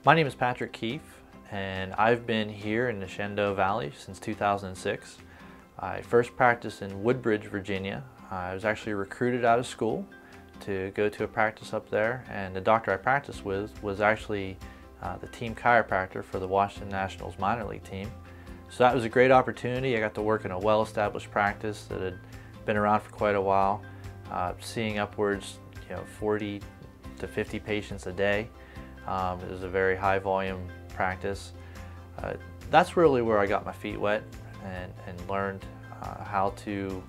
My name is Patrick Keefe, and I've been here in the Shenandoah Valley since 2006. I first practiced in Woodbridge, Virginia. I was actually recruited out of school to go to a practice up there, and the doctor I practiced with was actually the team chiropractor for the Washington Nationals minor league team. So that was a great opportunity. I got to work in a well-established practice that had been around for quite a while, seeing upwards 40 to 50 patients a day. It was a very high volume practice. That's really where I got my feet wet and learned how to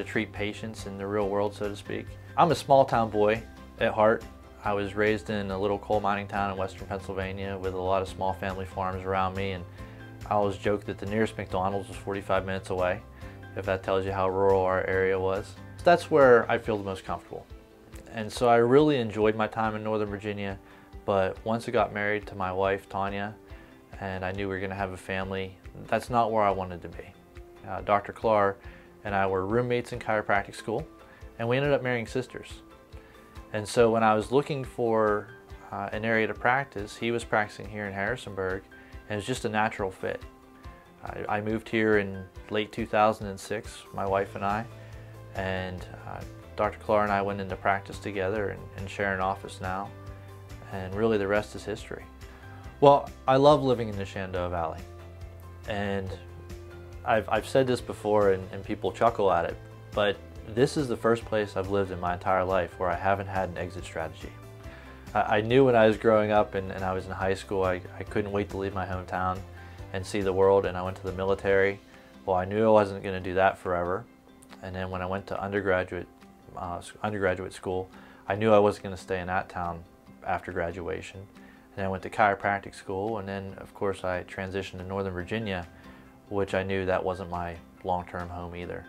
treat patients in the real world, so to speak. I'm a small town boy at heart. I was raised in a little coal mining town in western Pennsylvania with a lot of small family farms around me, and I always joke that the nearest McDonald's was 45 minutes away, if that tells you how rural our area was. That's where I feel the most comfortable. And so I really enjoyed my time in Northern Virginia, but once I got married to my wife, Tanya, and I knew we were going to have a family, that's not where I wanted to be. Dr. Clark and I were roommates in chiropractic school, and we ended up marrying sisters. And so when I was looking for an area to practice, he was practicing here in Harrisonburg, and it was just a natural fit. I moved here in late 2006, my wife and I, and Dr. Clark and I went into practice together and share an office now, and really the rest is history. Well, I love living in the Shenandoah Valley, and I've said this before and people chuckle at it, but this is the first place I've lived in my entire life where I haven't had an exit strategy. I knew when I was growing up and I was in high school, I couldn't wait to leave my hometown and see the world, and I went to the military. Well, I knew I wasn't going to do that forever. And then when I went to undergraduate school, I knew I wasn't going to stay in that town after graduation. And I went to chiropractic school, and then of course I transitioned to Northern Virginia, which I knew that wasn't my long-term home either.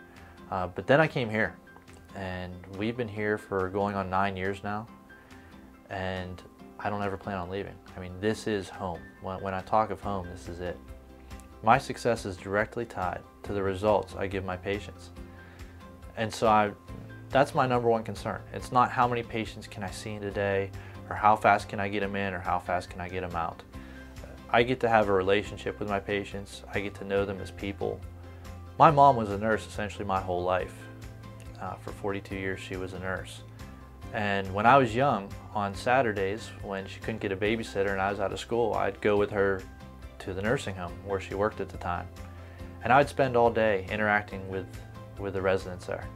But then I came here, and we've been here for going on 9 years now, and I don't ever plan on leaving. I mean, this is home. When I talk of home, this is it. My success is directly tied to the results I give my patients. And so that's my number one concern. It's not how many patients can I see in a day, or how fast can I get them in, or how fast can I get them out. I get to have a relationship with my patients. I get to know them as people. My mom was a nurse essentially my whole life. For 42 years she was a nurse. And when I was young, on Saturdays when she couldn't get a babysitter and I was out of school, I'd go with her to the nursing home where she worked at the time. And I'd spend all day interacting with the residents there.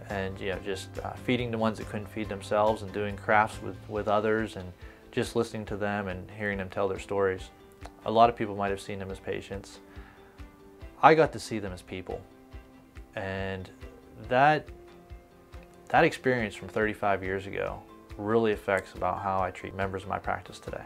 And just feeding the ones that couldn't feed themselves, and doing crafts with others, and just listening to them and hearing them tell their stories. A lot of people might have seen them as patients. I got to see them as people. And that experience from 35 years ago really affects about how I treat members of my practice today.